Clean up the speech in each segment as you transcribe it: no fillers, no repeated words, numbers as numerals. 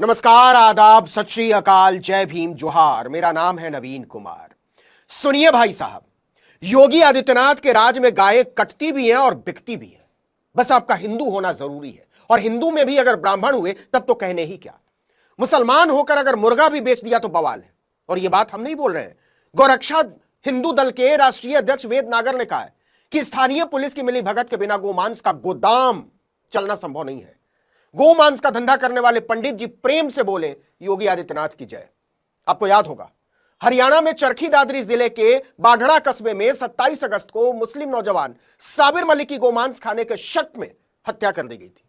नमस्कार, आदाब, सत श्री अकाल, जय भीम, जोहार। मेरा नाम है नवीन कुमार। सुनिए भाई साहब, योगी आदित्यनाथ के राज में गायें कटती भी हैं और बिकती भी हैं। बस आपका हिंदू होना जरूरी है, और हिंदू में भी अगर ब्राह्मण हुए तब तो कहने ही क्या। मुसलमान होकर अगर मुर्गा भी बेच दिया तो बवाल है। और यह बात हम नहीं बोल रहे हैं, गौरक्षा हिंदू दल के राष्ट्रीय अध्यक्ष वेद नागर ने कहा है कि स्थानीय पुलिस की मिलीभगत के बिना गोमांस का गोदाम चलना संभव नहीं है। गोमांस का धंधा करने वाले पंडित जी प्रेम से बोले, योगी आदित्यनाथ की जय। आपको याद होगा, हरियाणा में चरखी दादरी जिले के बाढ़ड़ा कस्बे में 27 अगस्त को मुस्लिम नौजवान साबिर मलिक की गोमांस खाने के शक में हत्या कर दी गई थी।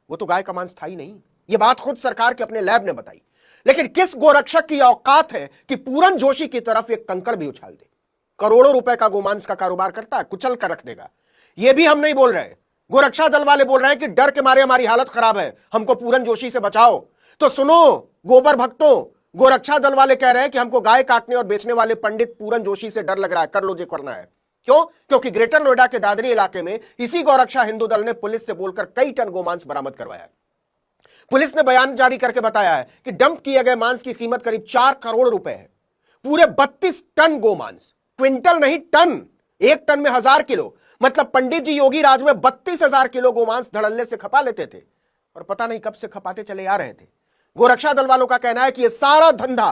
वो तो गाय का मांस था ही नहीं। यह बात खुद सरकार के अपने लैब ने बताई। लेकिन किस गोरक्षक की औकात है कि पूरन जोशी की तरफ एक कंकड़ भी उछाल दे। करोड़ों रुपए का गोमांस का कारोबार करता है, कुचल कर रख देगा। यह भी हम नहीं बोल रहे, गोरक्षा दल वाले बोल रहे हैं कि डर के मारे हमारी हालत खराब है, हमको पूरन जोशी से बचाओ। तो सुनो गोबर भक्तों, गोरक्षा दल वाले कह रहे हैं कि हमको गाय काटने और बेचने वाले पंडित पूरन जोशी से डर लग रहा है, कर लो जो करना है। क्यों? क्योंकि ग्रेटर नोएडा के दादरी इलाके में इसी गौरक्षा हिंदू दल ने पुलिस से बोलकर कई टन गोमांस बरामद करवाया है। पुलिस ने बयान जारी करके बताया है कि डंप किए गए मांस की कीमत करीब 4 करोड़ रुपए है। पूरे 32 टन गोमांस, क्विंटल नहीं टन। एक टन में 1000 किलो, मतलब पंडित जी योगी राज में 32,000 किलो गोमांस धड़ल्ले से खपा लेते थे, और पता नहीं कब से खपाते चले आ रहे थे। गोरक्षा दल वालों का कहना है कि यह सारा धंधा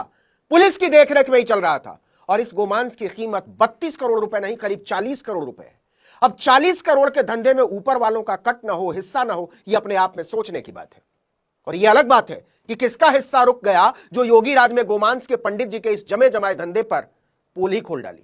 पुलिस की देखरेख में ही चल रहा था, और इस गोमांस की कीमत 32 करोड़ रुपए नहीं, करीब 40 करोड़ रुपए है। अब 40 करोड़ के धंधे में ऊपर वालों का कट ना हो, हिस्सा ना हो, यह अपने आप में सोचने की बात है। और यह अलग बात है कि किसका हिस्सा रुक गया जो योगी राज में गोमांस के पंडित जी के इस जमे जमाए धंधे पर पोल ही खोल डाली।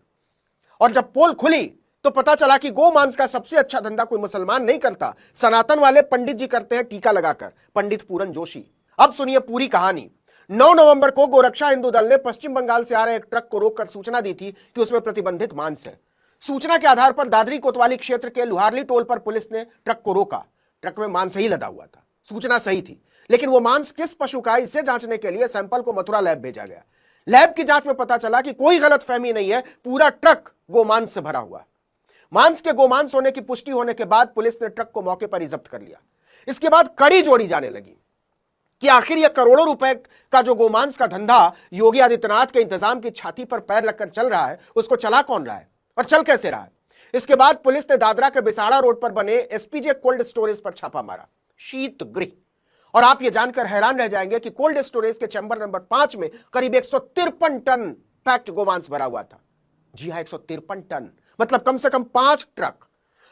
और जब पोल खुली तो पता चला कि गोमांस का सबसे अच्छा धंधा कोई मुसलमान नहीं करता, सनातन वाले पंडित जी करते हैं, टीका लगाकर, पंडित पूरन जोशी। अब सुनिए पूरी कहानी। 9 नवंबर को गोरक्षा हिंदू दल ने पश्चिम बंगाल से आ रहे एक ट्रक को रोककर सूचना दी थी कि उसमें प्रतिबंधित मांस है। सूचना के आधार पर दादरी कोतवाली क्षेत्र के लुहारली टोल पर पुलिस ने ट्रक को रोका। ट्रक में मांस ही लदा हुआ था, सूचना सही थी, लेकिन वो मांस किस पशु का, इसे जांचने के लिए सैंपल को मथुरा लैब भेजा गया। लैब की जांच में पता चला कि कोई गलतफहमी नहीं है, पूरा ट्रक गोमांस से भरा हुआ। मांस के गोमांस होने की पुष्टि होने के बाद पुलिस ने ट्रक को मौके पर ही जब्त कर लिया। इसके बाद कड़ी जोड़ी जाने लगी कि आखिर यह करोड़ों रुपए का जो गोमांस का धंधा योगी आदित्यनाथ के इंतजाम की छाती पर पैर लगकर चल रहा है, उसको चला कौन रहा है और चल कैसे रहा है। इसके बाद पुलिस ने दादरा के बिसाड़ा रोड पर बने एसपीजे कोल्ड स्टोरेज पर छापा मारा, शीत गृह। और आप यह जानकर हैरान रह जाएंगे कि कोल्ड स्टोरेज के चैम्बर नंबर 5 में करीब 153 टन पैक्ड गोमांस भरा हुआ था। जी हां, 153 टन, मतलब कम से कम 5 ट्रक।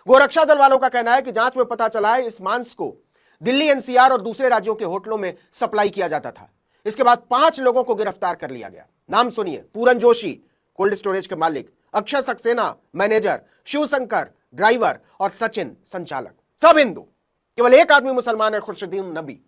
गोरक्षा दल वालों का कहना है कि जांच में पता चला है इस मांस को दिल्ली, एनसीआर और दूसरे राज्यों के होटलों में सप्लाई किया जाता था। इसके बाद 5 लोगों को गिरफ्तार कर लिया गया। नाम सुनिए, पूरन जोशी कोल्ड स्टोरेज के मालिक, अक्षय सक्सेना मैनेजर, शिवशंकर ड्राइवर और सचिन संचालक, सब हिंदू। केवल एक आदमी मुसलमान है, खुर्शीदीन नबी।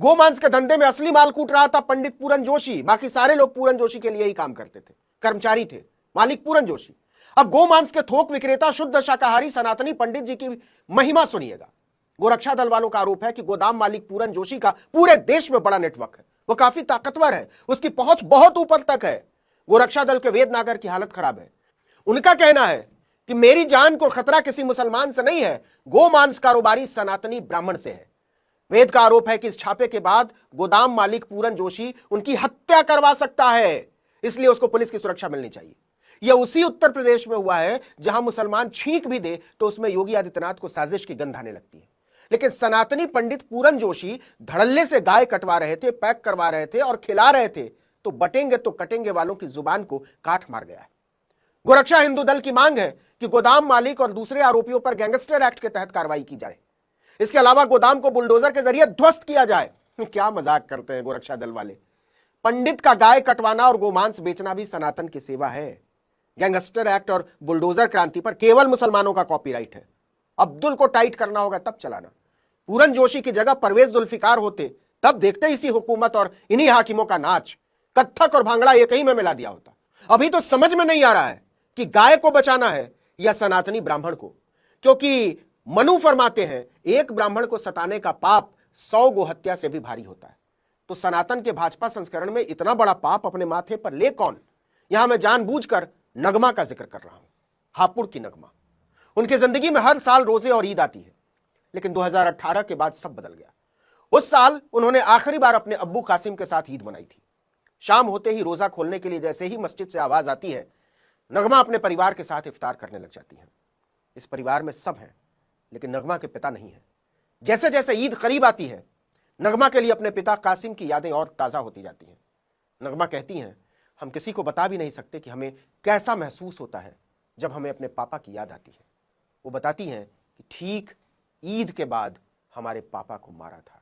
गोमांस के धंधे में असली माल कूट रहा था पंडित पूरन जोशी, बाकी सारे लोग पूरन जोशी के लिए ही काम करते थे, कर्मचारी थे, मालिक पूरन जोशी। अब गोमांस के थोक विक्रेता शुद्ध शाकाहारी सनातनी पंडित जी की महिमा सुनिएगा। गोरक्षा दल वालों का आरोप है कि गोदाम मालिक पूरन जोशी का पूरे देश में बड़ा नेटवर्क है, वो काफी ताकतवर है, उसकी पहुंच बहुत ऊपर तक है। गोरक्षा दल के वेद नागर की हालत खराब है। उनका कहना है कि मेरी जान को खतरा किसी मुसलमान से नहीं है, गोमांस कारोबारी सनातनी ब्राह्मण से है। वेद का आरोप है कि इस छापे के बाद गोदाम मालिक पूरन जोशी उनकी हत्या करवा सकता है, इसलिए उसको पुलिस की सुरक्षा मिलनी चाहिए। यह उसी उत्तर प्रदेश में हुआ है जहां मुसलमान छींक भी दे तो उसमें योगी आदित्यनाथ को साजिश की गंध आने लगती है। लेकिन सनातनी पंडित पूरन जोशी धड़ल्ले से गाय कटवा रहे थे, पैक करवा रहे थे और खिला रहे थे, तो बटेंगे तो कटेंगे वालों की जुबान को काट मार गया है। गोरक्षा हिंदू दल की मांग है कि गोदाम मालिक और दूसरे आरोपियों पर गैंगस्टर एक्ट के तहत कार्रवाई की जाए। इसके अलावा गोदाम को बुलडोजर के जरिए ध्वस्त किया जाए। क्या मजाक करते हैं गोरक्षा दल वाले। पंडित का गाय कटवाना और गोमांस बेचना भी सनातन की सेवा है। गैंगस्टर एक्ट और बुलडोजर क्रांति पर केवल मुसलमानों का कॉपीराइट है। अब्दुल को टाइट करना होगा तब चलाना। पूरन जोशी की जगह परवेज जुल्फिकार होते तब देखते इसी हुकूमत और इन्हीं हाकिमों का नाच। कत्थक और भांगड़ा एक ही में मिला दिया होता। अभी तो समझ में नहीं आ रहा है कि गाय को बचाना है या सनातनी ब्राह्मण को, क्योंकि मनु फरमाते हैं एक ब्राह्मण को सताने का पाप 100 गोहत्या से भी भारी होता है। तो सनातन के भाजपा संस्करण में इतना बड़ा पाप अपने माथे पर ले कौन। यहां मैं जानबूझकर नगमा का जिक्र कर रहा हूं, हापुड़ की नगमा। उनकी जिंदगी में हर साल रोजे और ईद आती है, लेकिन 2018 के बाद सब बदल गया। उस साल उन्होंने आखिरी बार अपने अब्बू कासिम के साथ ईद मनाई थी। शाम होते ही रोजा खोलने के लिए जैसे ही मस्जिद से आवाज आती है, नगमा अपने परिवार के साथ इफ्तार करने लग जाती है। इस परिवार में सब हैं, लेकिन नगमा के पिता नहीं है। जैसे जैसे ईद करीब आती है, नगमा के लिए अपने पिता कासिम की यादें और ताजा होती जाती हैं। नगमा कहती हैं, हम किसी को बता भी नहीं सकते कि हमें कैसा महसूस होता है जब हमें अपने पापा की याद आती है। वो बताती हैं कि ठीक ईद के बाद हमारे पापा को मारा था।